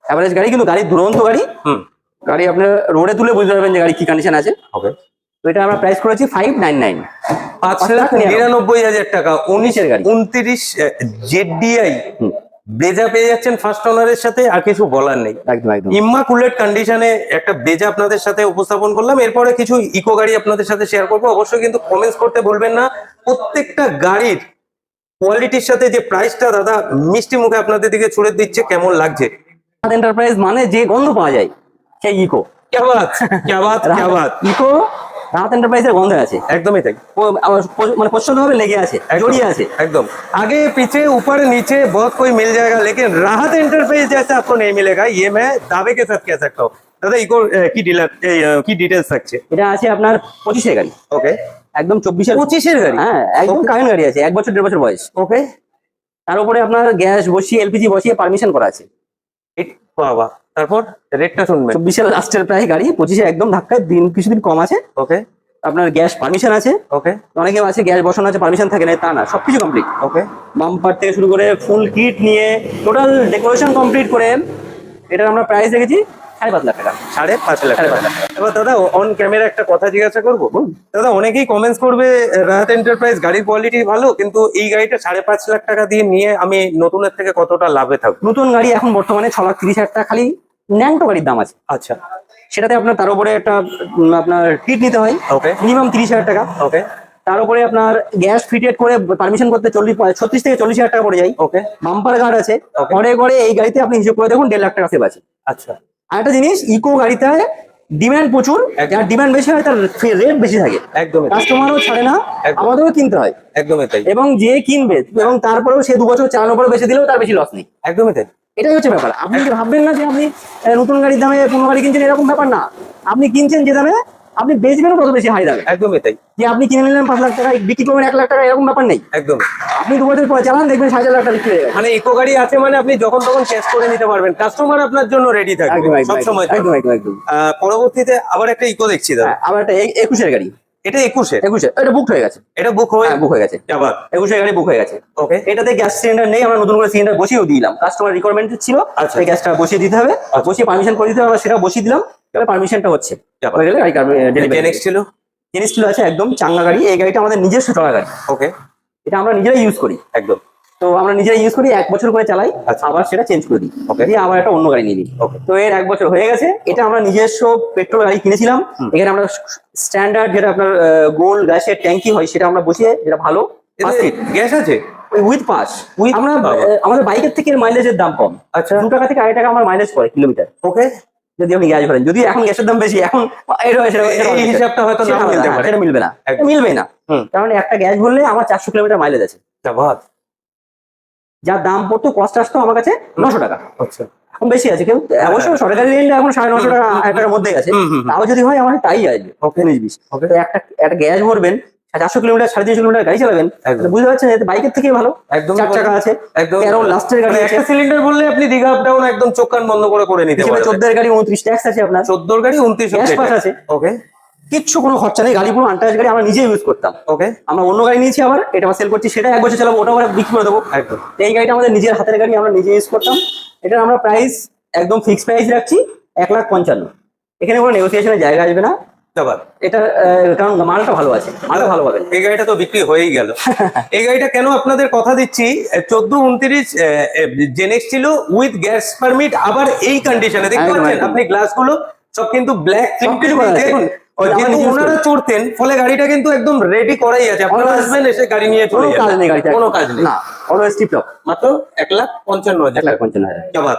এভারেজ গাড়ি, কিন্তু গাড়ি দুরন্ত গাড়ি। হুম, গাড়ি আপনার রোডে তুলে বুঝতে পারবেন যে গাড়ি কি কন্ডিশন আছে। ওকে। তো এটা আমরা প্রাইস করেছি 599, 5,99,000 টাকা। 19-এর গাড়ি, 29 ZDI হুম, ব্রেজা পেয়ে যাচ্ছেন ফার্স্ট ওনারের সাথে, আর কিছু বলার নেই। একদম একদম। ইম্মাকুলেট কন্ডিশনে একটা ব্রেজা আপনাদের সাথে উপস্থাপন করলাম। এরপরে কিছু ইকো গাড়ি আপনাদের সাথে শেয়ার করবো। অবশ্যই কিন্তু কমেন্টস করতে ভুলবেন না। প্রত্যেকটা গাড়ির কোয়ালিটির সাথে যে প্রাইসটা দাদা মিষ্টি মুখে আপনাদের দিকে ছুড়ে দিচ্ছে, কেমন লাগছে? রাহাত এন্টারপ্রাইজ মানে যে গন্ধ পাওয়া যায় সেই ইকো। ক্যা বাত, ক্যা বাত, ক্যা বাত। ইকো রাহাত এন্টারপ্রাইজের গন্ধ আছে, একদমই তাই। মানে পছন্দ হবে, লেগে আছে, জড়িয়ে আছে। एकदम आगे पीछे ऊपर नीचे बहुत कोई मिल जाएगा, लेकिन राहत एंटरप्राइज जैसा आपको नहीं मिलेगा, ये मैं दावे के साथ कह सकता हूँ। दादा इको की डीलर की डिटेल्स থাকছে। এটা আছে আপনার 25-এর গাড়ি, ওকে। একদম 24-এর 25-এর গাড়ি, হ্যাঁ একদম কারেন্ট গাড়ি আছে, 1 বছর 1.5 বছর বয়স। ওকে। তার উপরে আপনার গ্যাস বসিয়ে এলপিজি বসিয়ে পারমিশন করা আছে। বাবা, তারপর রেটটা শুনবেন। 24-এর লাস্টের প্রায় গাড়ি, 25-এ একদম ধাক্কায় কিছুদিন কম আছে। ওকে, আপনার গ্যাস পারমিশন আছে। ওকে, অনেকে আছে গ্যাস বসানো আছে পারমিশন থাকে না, তা না, সবকিছু কমপ্লিট। ওকে, বাম্পার থেকে শুরু করে ফুল কিট নিয়ে টোটাল ডেকোরেশন কমপ্লিট করে এটার আমরা প্রাইস রেখেছি 5.5 লাখ টাকা। 5.5 লাখ 5.5 টাকা। লাখ টাকা। এবার দাদা অন ক্যামেরা একটা কথা জিজ্ঞাসা করবো। দাদা অনেকেই কমেন্টস করবে রাহাত এন্টারপ্রাইজ গাড়ির কোয়ালিটি ভালো, কিন্তু এই গাড়িটা 5.5 লাখ টাকা দিয়ে নিয়ে আমি নতুনের থেকে কতটা লাভে থাকবো? নতুন গাড়ি এখন বর্তমানে 6,30,000 টাকা খালি ন্যাংটো গাড়ির দাম আছে। আচ্ছা, সেটাতে আপনার তার উপরে একটা আপনার কিট নিতে হয়, ওকে, মিনিমাম 30,000 টাকা। ওকে, তার উপরে আপনার গ্যাস ফিটেড করে পারমিশন করতে 36 থেকে 40,000 টাকা পড়ে যায়। ওকে, বাম্পার গার্ড আছে, Okay. ঘরে ঘরে এই গাড়িতে আপনি হিসেব করে দেখুন 1.5 লাখ টাকা সেভ আছে। আচ্ছা, আরেকটা জিনিস, ইকো গাড়িতে ডিমান্ড প্রচুর, একদম। যার ডিমান্ড বেশি হয় তার রেট বেশি থাকে, একদমই তাই, কাস্টমারও ছাড়ে না, একদম। আমাদেরও কিনতে হয়। একদমই তাই, এবং যে কিনবে এবং তারপরেও সে 2 বছর চালানোর পরে বেশি দিলেও তার বেশি লস নেই। একদমই তাই। এটাই হচ্ছে ব্যাপার। আপনি ভাববেন না যে আপনি নতুন গাড়ির দামে পুরনো গাড়ি কিনছেন, এরকম ব্যাপার না। আপনি কিনছেন যে দামে, আপনি বেচবেনও তত বেশি হাই দামে। একদমই তাই, যে আপনি কিনে নিলেন 5 লাখ টাকা, বিক্রি করবেন 1 লাখ টাকা, এরকম ব্যাপার নেই। একদমই। আপনি 2 বছর পরে চালান, দেখবেন 4.5 লাখ টাকা বিক্রি হয়ে গেছে। মানে ইকো গাড়ি আছে মানে আপনি যখন তখন ক্যাশ করে নিতে পারবেন, কাস্টমার আপনার জন্য রেডি থাকবে একদম একদম সবসময়। একদম একদম একদম। পরবর্তীতে আবার একটা ইকো দেখছি দাদা, আবার একটা 21-এর গাড়ি। এটা 21-এ? 21-এ এটা বুক হয়ে গেছে। এটা বুক হয়ে বুক হয়ে গেছে। আবার 21-এর গাড়ি বুক হয়ে গেছে। ওকে, এটাতে গ্যাস সিলিন্ডার নেই, আমরা নতুন করে সিলিন্ডার বসিয়েও দিলাম। কাস্টমার রিকোয়ারমেন্ট ছিল, আচ্ছা। এই গ্যাসটা বসিয়ে দিতে হবে, বসিয়ে পারমিশন করে দিতে হবে, আমরা সেটা বসিয়ে দিলাম। তাহলে পারমিশনটা হচ্ছে, হয়ে গেলে গাড়ি ডেলিভারি। নেক্সট ছিল জিনিস ছিল আছে একদম চাঙ্গা গাড়ি। এই গাড়িটা আমাদের নিজস্ব চলা গাড়ি, ওকে, এটা আমরা নিজেরাই ইউজ করি। একদম, তো আমরা নিজেরাই ইউজ করি, 1 বছর করে চালাই, আচ্ছা। আবার সেটা চেঞ্জ করে দিই, Okay. দিয়ে আবার একটা অন্য গাড়ি নিয়ে দিই। Okay. তো এর 1 বছর হয়ে গেছে। এটা আমরা নিজস্ব পেট্রোল গাড়ি কিনেছিলাম। এখানে আমরা স্ট্যান্ডার্ড যেটা আপনার গোল্ড গ্যাসের ট্যাঙ্কি হয় সেটা আমরা বসিয়ে, যেটা ভালো গ্যাস আছে উইথ পাস। With আমরা বাবা। আমাদের বাইকের থেকে মাইলেজের দাম কম, আচ্ছা, 2 টাকা থেকে 2.5 টাকা আমার মাইলেজ পড়ে কিলোমিটার, ওকে। যদি আপনি গ্যাস ভরেন। যদি এখন গ্যাসের দাম বেশি, এখন এই হিসাবটা হয়তো না মিলতে পারে। সেটা মিলবে না, একদম। মিলবে না। হুম। কারণ একটা গ্যাস ভরলে আমার 400 কিলোমিটার মাইলেজ আছে, আচ্ছা, যার দাম পড়তো কস্ট আসতো আমার কাছে 900 টাকা। আচ্ছা, এখন বেশি আছে কেউ, অবশ্য সরকারি রেঞ্জ এখন 950 টাকা 1 টাকার মধ্যে আছে। হুম, হুম, হুম। তাও যদি হয় আমার তাই আসবে। Okay. 19-20। Okay. তো একটা গ্যাস ভরবেন, 400 কিলোমিটার 350 কিলোমিটার গাড়ি চালাবেন, একদম। তাহলে বুঝতে পারছেন এতে বাইকের থেকে ভালো। একদম 4 চাকা আছে, একদম। 13 লাস্টের গাড়ি আছে, একটা সিলিন্ডার বললে আপনি দীঘা আপ ডাউন একদম চোখ কান বন্ধ করে নিতে পারবেন। 14 এর গাড়ি 29 ট্যাক্স আছে আপনার, 14 গাড়ি 29 গ্যাস পাস আছে, ওকে, কিচ্ছু কোনো খরচা নেই। গাড়ি পুরো আনটাচ গাড়ি, আমরা নিজে ইউজ করতাম। ওকে, আমরা অন্য গাড়ি নিয়েছি, আবার এটা সেল করছি, সেটা 1 বছর চালাবো, ওটা আবার বিক্রি করে দেবো। একদম, তো এই গাড়িটা আমাদের নিজের হাতের গাড়ি, আমরা নিজে ইউজ করতাম। এটার আমরা প্রাইস একদম ফিক্স প্রাইস রাখছি 1,55,000। এখানে কোনো নেগোসিয়েশনের জায়গা আসবে না। আবার এটা কারণ মালটা ভালো আছে, মালটা ভালো পাবেন। এই গাড়িটা তো বিক্রি হয়েই গেল। এই গাড়িটা কেন আপনাদের কথা দিচ্ছি, 14-29 জেনেক্স ছিল উইথ গ্যাস পারমিট, আবার এই কন্ডিশনে দেখতে একদম, পাচ্ছেন একদম। আপনি গ্লাসগুলো সব কিন্তু ব্ল্যাক সবকিছু করা আছে। দেখুন। যেহেতু আমরা ওনারা চড়তেন, ফলে গাড়িটা কিন্তু একদম রেডি করাই আছে, আপনারা Always- আসবেন এসে গাড়ি নিয়ে চলে কোনো কাজ যাবেন। নেই গাড়িতে, কোনো কাজ নেই, না, অলওয়েজ টিপ টপ। মাত্র 1,55,000 টাকা। 1,55,000। আবার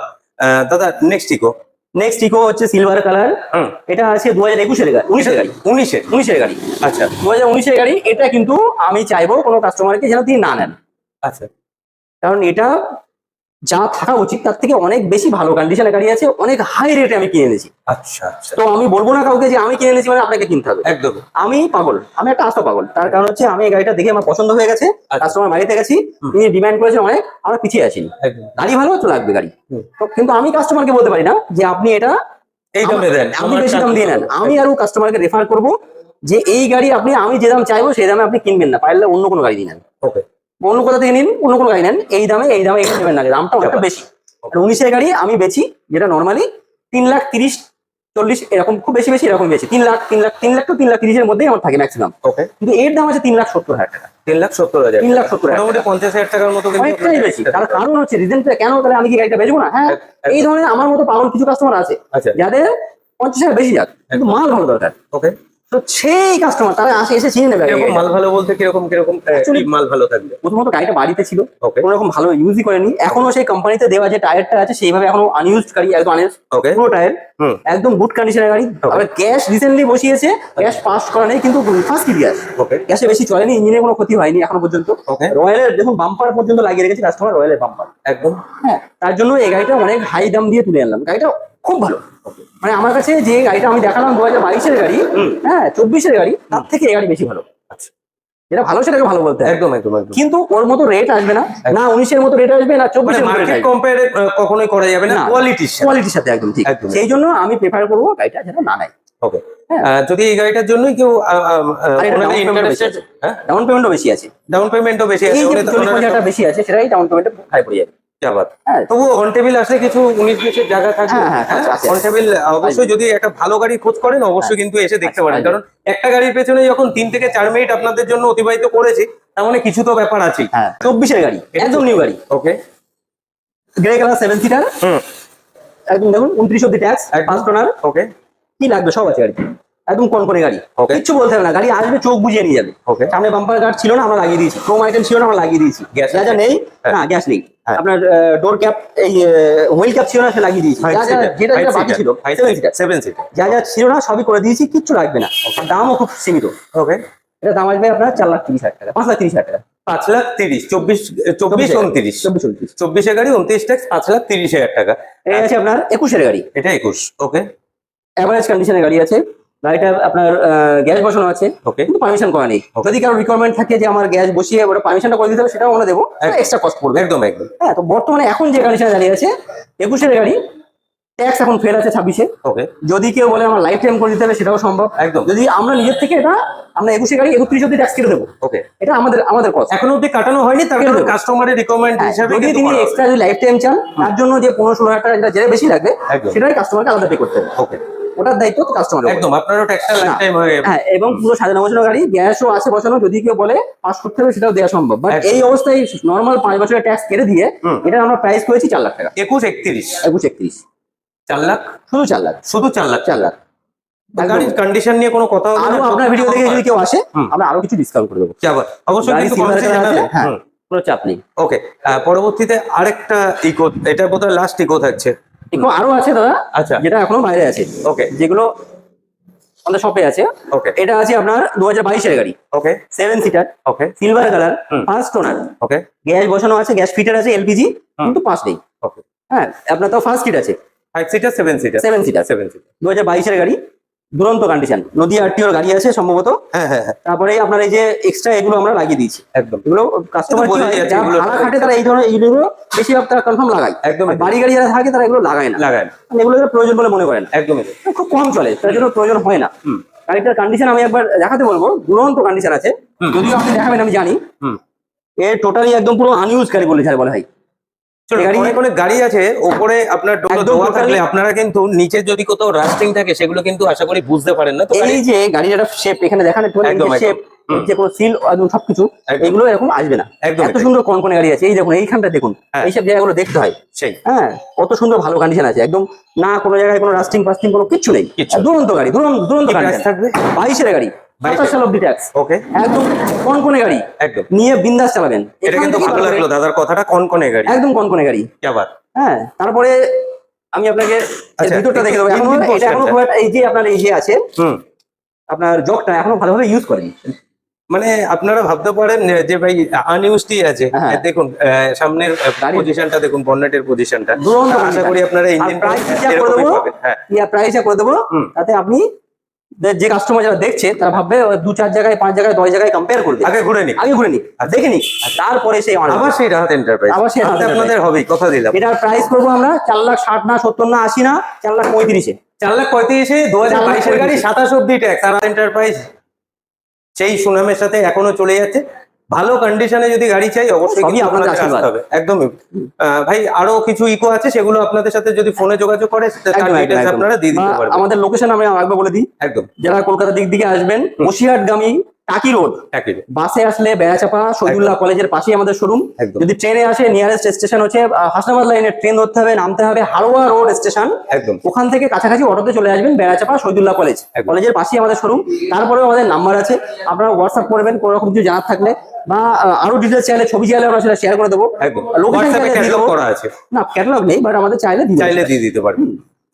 দাদা নেক্সট ইকো, নেক্সট ইকো হচ্ছে সিলভার কালার। হুম, এটা আছে 2021-এর গাড়ি, 19-এর গাড়ি, 19-এ গাড়ি। আচ্ছা, 2019-এর গাড়ি। এটা কিন্তু আমি চাইবো কোনো কাস্টমারকে যেন তিনি না নেন, আচ্ছা, কারণ এটা যা থাকা উচিত তার থেকে অনেক বেশি ভালো কন্ডিশনের গাড়ি আছে, অনেক হাই রেটে আমি কিনে এনেছি। আচ্ছা, আচ্ছা, তো আমি বলবো না কাউকে যে আমি কিনে এনেছি মানে আপনাকে কিনতে হবে। একদম, আমি পাগল, আমি একটা আস্ত পাগল। তার কারণ হচ্ছে আমি এই গাড়িটা দেখে আমার পছন্দ হয়ে গেছে, আচ্ছা। কাস্টমার বাড়িতে গেছি, তিনি ডিমান্ড করেছেন অনেক, আমরা পিছিয়ে আসিনি। একদম, গাড়ি ভালো তো লাগবে গাড়ি। হুম। তো কিন্তু আমি কাস্টমারকে বলতে পারি না যে আপনি এটা এই দামে দেন, আপনি বেশি দাম দিয়ে নেন। আমি আরো কাস্টমারকে রেফার করবো যে এই গাড়ি আপনি, আমি যে দাম চাইবো সেই দামে আপনি কিনবেন না, পারলে অন্য কোনো গাড়ি দিয়ে নেন, ওকে, অন্য কোথা থেকে নিন, অন্য কোনো গাড়ি নেন, এই দামে এখানে নেবেন না, দামটা অনেকটা বেশি। 19-এর গাড়ি আমি বেচি যেটা নর্মালি 3,30,40 এরকম, খুব বেশি এরকম বেশি 3 লাখ to 3,30,000 মধ্যেই আমার থাকে ম্যাক্সিমাম। ওকে, কিন্তু এর দাম আছে 3,70,000 টাকা। 3,70,000, 3,70,000 মোটামুটি 50,000 টাকার মতো কিন্তু অনেকটাই বেশি। তার কারণ হচ্ছে রিজনটা কেন, তাহলে আমি কি গাড়িটা বেচবো না? হ্যাঁ, একদম। এই ধরনের আমার মতো পাগল কিছু কাস্টমার আছে আচ্ছা, যাদের 50,000 বেশি যাক, কিন্তু মাল ভালো দরকার। ওকে। তো সেই কাস্টমার তারা এসে চিনে নেবে। কিরকম মাল ভালো বলতে কিরকম Actually- কি মাল ভালো থাকবে? প্রথমত গাড়িটা বাড়িতে ছিল, ওকে, কোনো রকম ভালো ইউজই করেনি, এখনো সেই কোম্পানিতে দেওয়া যে টায়ারটা আছে সেইভাবে এখনো আনইউজড গাড়ি, একদম আনইউজড ওকে, পুরো টায়ার, হুম, একদম গুড কন্ডিশনের গাড়ি। আবার গ্যাস রিসেন্টলি বসিয়েছে, গ্যাস পাস করা নেই, কিন্তু ফার্স্ট গ্যাস, ওকে, গ্যাসে বেশি চলেনি, ইঞ্জিনের কোনো ক্ষতি হয়নি এখনো পর্যন্ত। ওকে, রয়্যালের দেখুন বাম্পার পর্যন্ত লাগিয়ে রেখেছে কাস্টমার, রয়্যালের বাম্পার। একদম, হ্যাঁ, তার জন্য এই গাড়িটা অনেক হাই দাম দিয়ে তুলে আনলাম। গাড়িটা খুব ভালো, মানে আমার কাছে যে গাড়িটা আমি দেখালাম 2022-এর গাড়ি, হ্যাঁ 24-এর গাড়ি, তার থেকে এই গাড়ি বেশি ভালো। আচ্ছা, যেটা ভালো সেটাকে ভালো বলতে হয়। একদম একদম একদম। কিন্তু ওর মতো রেট আসবে না, না 19-এর মতো রেট আসবে, না 24-এর মতো রেট মার্কেট আসবে। কম্পেয়ারে কখনোই করা যাবে না না, কোয়ালিটির সাথে একদম ঠিক। একদম। সেই জন্য আমি প্রেফার করবো গাড়িটা যেন না নেয়। ওকে, হ্যাঁ। যদি এই গাড়িটার জন্যই কেউ আর এটা ডাউন পেমেন্টও বেশি আছে। ডাউন পেমেন্টও বেশি এই আছে, যে 40,000 টাকা বেশি আছে, সেটাই ডাউন পেমেন্টে ভাই পড়ে যাবে। হ্যাঁ। তবু অন টেবিল আসলে কিছু 19-20-এর জায়গা থাকবে। হ্যাঁ, আছে। অন টেবিল অবশ্যই যদি একটা ভালো গাড়ি খোঁজ করেন অবশ্যই কিন্তু এসে দেখতে পারেন, কারণ একটা গাড়ির পেছনে যখন 3 থেকে 4 মিনিট আপনাদের জন্য অতিবাহিত করেছি, তার মানে কিছু তো ব্যাপার আছে। হ্যাঁ, 24-এর গাড়ি, একদম নিউ গাড়ি। ওকে, গ্রে কালার 7 সিটার, একদম দেখুন 29 অব্দি ট্যাক্স, ফার্স্ট ওনার। ওকে, কি লাগবে সব আছে গাড়ি, একদম কনকনে গাড়ি, Okay. কিচ্ছু বলতে হবে না, গাড়ি আসবে চোখ বুঝিয়ে নিয়ে যাবে। Okay. সামনে বাম্পার গার্ড ছিল না, আমরা লাগিয়ে দিয়েছি। ক্রোম আইটেম ছিল না, আমরা লাগিয়ে দিয়েছি। Gas যা যা আছে? নেই, হ্যাঁ। না গ্যাস নেই। হ্যাঁ। আপনার ডোর ক্যাপ, এই হুইল ক্যাপ ছিল না, সে লাগিয়ে দিয়েছি। যা যা যেটা যেটা বাকি ছিল 7 সিটার যা যা ছিল না সবই করে দিয়েছি, কিচ্ছু লাগবে না। আর দামও খুব সীমিত। ওকে, এটা দাম আসবে আপনার 4,30,000 টাকা, 5,30,000 টাকা। 5,30,000, 24-29, 24-এর গাড়ি 29 ট্যাক্স, 5,30,000 টাকা। এই আছে আপনার 21-এর গাড়ি, এটা 21। ওকে, অ্যাভারেজ কন্ডিশনের গাড়ি আছে। গাড়িটা আপনার গ্যাস বসানো আছে, ওকে, কিন্তু পারমিশন করা নেই। Okay. যদি কারো রিকোয়ারমেন্ট থাকে যে আমার গ্যাস বসিয়ে ওটা পারমিশনটা করে দিতে হবে, সেটাও আমরা দেবো, এক্সট্রা কস্ট পড়বে। একদম একদম। হ্যাঁ, তো বর্তমানে এখন যে কন্ডিশনে দাঁড়িয়ে আছে 21-এর গাড়ি, ট্যাক্স এখন ফেল আছে 26-এ। ওকে, যদি কেউ বলে আমার লাইফ টাইম করে দিতে হবে, সেটাও সম্ভব। একদম। যদি আমরা নিজের থেকে এটা, আমরা 21-এর গাড়ি 31 অব্দি ট্যাক্স কেটে দেবো। ওকে, এটা আমাদের কস্ট। এখনো অব্দি কাটানো হয়নি, তার কারণ কাস্টমারের রিকমেন্ড হিসাবে যদি কিন্তু তিনি করা হবে। এক্সট্রা যদি লাইফ টাইম চান, তার জন্য যে 15-16,000 টাকা যেটা যেটা বেশি লাগবে, একদম। সেটাই কাস্টমারকে আলাদা পে করতে হবে। ওকে, ওটার দায়িত্ব কাস্টমারের। একদম, আপনারও ট্যাক্সটা লাইফ টাইম হয়ে যাবে। হ্যাঁ, এবং পুরো সাজানো গোছানো গাড়ি, গ্যাসও আছে বসানো। যদি কেউ বলে পাস করতে হবে, সেটাও দেওয়া সম্ভব। বাট একদম। এই অবস্থায় নর্মাল 5 বছরের ট্যাক্স কেটে দিয়ে এটা আমরা প্রাইস করেছি 4 লাখ টাকা। 21-31, 21-31, 4 লাখ, শুধু 4 লাখ, শুধু 4 লাখ। 4 লাখ। গাড়ির কন্ডিশন নিয়ে কোনো কথা হবে আরো না, আপনার ভিডিও দেখে যদি কেউ আসে, আমরা আরো কিছু ডিসকাউন্ট করে দেবো। কি আবার অবশ্যই গাড়ি কিন্তু silver কমেন্টে color আছে, জানাবেন। হ্যাঁ, কোনো চাপ নেই। ওকে, পরবর্তীতে আরেকটা ইকো, এটা বোধহয় লাস্ট ইকো থাকছে। এরকম আরো আছে দাদা, আচ্ছা। যেটা এখনো বাইরে আছে। ওকে, যেগুলো আমাদের শপে আছে। ওকে, এটা আছে আপনার 2022-এর গাড়ি, ওকে, 7 সিটার, ওকে, সিলভার কালার, ফার্স্ট ওনার। ওকে, গ্যাস বসানো আছে, গ্যাস ফিটার আছে, এলপিজি, কিন্তু পাস নেই। ওকে, হ্যাঁ, আপনার তো ফার্স্ট সিট আছে, 5 সিটার, 7 সিটার, 7 সিটার, 7 সিটার। 2022-এর গাড়ি, দুরন্ত কন্ডিশন। নদী আরটিওর গাড়ি আছে সম্ভবত। হ্যাঁ হ্যাঁ হ্যাঁ, তারপরে আপনার এই যে এক্সট্রা এগুলো আমরা লাগিয়ে দিয়েছি। একদম। এগুলো কাস্টমার বোঝা যাচ্ছে এগুলো ভাড়া খাটে, তারা এই ধরনের এইগুলো বেশিরভাগ তারা কনফার্ম লাগায়। একদম। আর বাড়ি গাড়ি যারা থাকে তারা এগুলো লাগায় না, লাগায় না। মানে এগুলো প্রয়োজন বলে মনে করে না, একদমই তাই। খুব কম চলে, তার জন্য প্রয়োজন হয় না। গাড়িটার কন্ডিশন আমি একবার দেখাতে বলবো, দুরন্ত কন্ডিশন আছে। যদিও আপনি দেখাবেন আমি জানি, এর টোটালি একদম পুরো আনইউজ গাড়ি বলে ভাই। অনেক অনেক গাড়ি আছে ওপরে আপনার ডোলো একদম দেওয়া totally- থাকলে আপনারা কিন্তু নিচে যদি কোথাও রাস্টিং থাকে সেগুলো কিন্তু আশা করি বুঝতে পারেন না। তো এই যে গাড়ির একটা শেপ এখানে দেখান একটু, একদম, একদম। শেপ, যে কোনো সিল একদম সবকিছু, একদম। এগুলো এরকম আসবে না। একদম এত সুন্দর কনকনে গাড়ি আছে, এই দেখুন এইখানটা দেখুন, হ্যাঁ। এইসব জায়গাগুলো দেখতে হয়। সেই হ্যাঁ, কত সুন্দর ভালো কন্ডিশন আছে একদম, না কোনো জায়গায় কোনো রাস্টিং ফাস্টিং কোনো কিচ্ছু নেই। কিচ্ছু নেই। দুরন্ত গাড়ি, দুরন্ত কি price কন্ডিশন থাকবে? 22-এর গাড়ি, 27 সাল অব্দি ট্যাক্স, ওকে, একদম কনকনে গাড়ি, একদম। নিয়ে বিন্দাস চালাবেন। এটা এখান কিন্তু থেকেই ভালো বার করে- লাগলো দাদার কথাটা, কনকনে গাড়ি। একদম কনকনে গাড়ি। কি আবার হ্যাঁ, তারপরে আমি আপনাকে এর আচ্ছা, ভিতরটা দেখে দেবো। এখনো engine এটা এখনো portion-টা। খুব একটা, এই যে আপনার এই যে আছে আপনার জগটা এখনো ভালোভাবে ইউজ করেনি। মানে আপনারা ভাবতে পারেন যে ভাই আনইউজডি আছে। হ্যাঁ। দেখুন সামনের গাড়ির- পজিশনটা দেখুন, বনেটের পজিশনটা। দুরন্ত আশা condition। করি আপনারা ইঞ্জিন প্রাইস করে দেবো, হ্যাঁ, প্রাইস করে দেবো, তাতে আপনি যে কাস্টমার যারা দেখছে তারা ভাববে 2-4 জায়গায় 5 জায়গায় 10 জায়গায় কম্পেয়ার করবে। আগে ঘুরে নি, আগে ঘুরে নি, দেখে নি, তারপরে সেই অর্ডার। আবার সেই রাহাত এন্টারপ্রাইজ, আবার সেই রাহাত আপনাদের হবে, কথা দিলাম। এটার প্রাইস করবো আমরা 4,60,000 না 70 না 80 না 4,35,000-এ। 4,35,000-এ 2022-এর গাড়ি, 27 অব্দি ট্যাক্স। আর এন্টারপ্রাইজ সেই সুনামের সাথে এখনো চলে যাচ্ছে। ভালো কন্ডিশনে যদি গাড়ি চাই অবশ্যই সবই কিন্তু আপনাদের আপনাদের আসতে আশীর্বাদ। হবে। একদমই। ভাই আরো কিছু ইকো আছে, সেগুলো আপনাদের সাথে যদি ফোনে যোগাযোগ করে তার একদম, ডিটেইলস একদম। আপনারা দিয়ে দিতে বা পারবেন। আমাদের লোকেশন আমি একবার বলে দিই, একদম, যারা কলকাতা দিক দিকে আসবেন, বসিরহাটগামী টাকি রোড, একই। বাসে আসলে বেড়াচাপা শহীদুল্লাহ কলেজের পাশেই আমাদের শোরুম। একদম। যদি ট্রেনে আসে, নিয়ারেস্ট স্টেশন হচ্ছে হাসনাবাদ লাইনের ট্রেন ধরতে হবে, নামতে হবে হারোয়া রোড স্টেশন। একদম। ওখান থেকে কাছাকাছি অটোতে চলে আসবেন, বেড়াচাপা শহীদুল্লাহ কলেজ, একদম। কলেজের পাশেই আমাদের শোরুম। তারপরেও আমাদের নাম্বার আছে, আপনারা হোয়াটসঅ্যাপ করবেন কোনো রকম কিছু জানার থাকলে, বা আরো ডিটেলস চাইলে, ছবি চাইলে আমরা সেটা শেয়ার করে দেবো। একদম। লোকেশন হোয়াটসঅ্যাপে চাইলে দিয়ে ক্যাটালগ দেবো। করা আছে, না ক্যাটালগ নেই, বাট আমাদের চাইলে চাইলে দিয়ে দিতে পারবেন।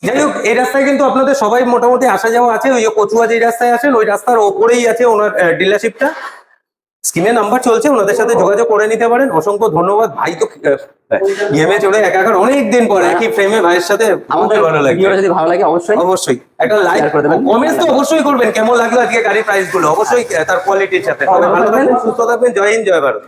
যাই হোক, এই রাস্তায় কিন্তু আপনাদের সবাই মোটামুটি আসা যাওয়া আছে। ওই যে কচুয়া যে রাস্তায় আসেন, ওই রাস্তার ওপরেই আছে ওনার ডিলারশিপটা। স্ক্রিনে নাম্বার চলছে, ওনাদের সাথে যোগাযোগ করে নিতে পারেন। অসংখ্য ধন্যবাদ ভাই, তো গেমে চলে একাকার অনেক দিন পরে একই ফ্রেমে ভাইয়ের সাথে আমাদের ভালো লাগে। ভিডিওটা যদি ভালো লাগে অবশ্যই একটা লাইক করে দেবেন, কমেন্টস তো অবশ্যই করবেন, কেমন লাগলো আজকে গাড়ির প্রাইস গুলো, অবশ্যই তার কোয়ালিটির সাথে। ভালো থাকবেন, সুস্থ থাকবেন, জয় হিন্দ, জয় ভারত।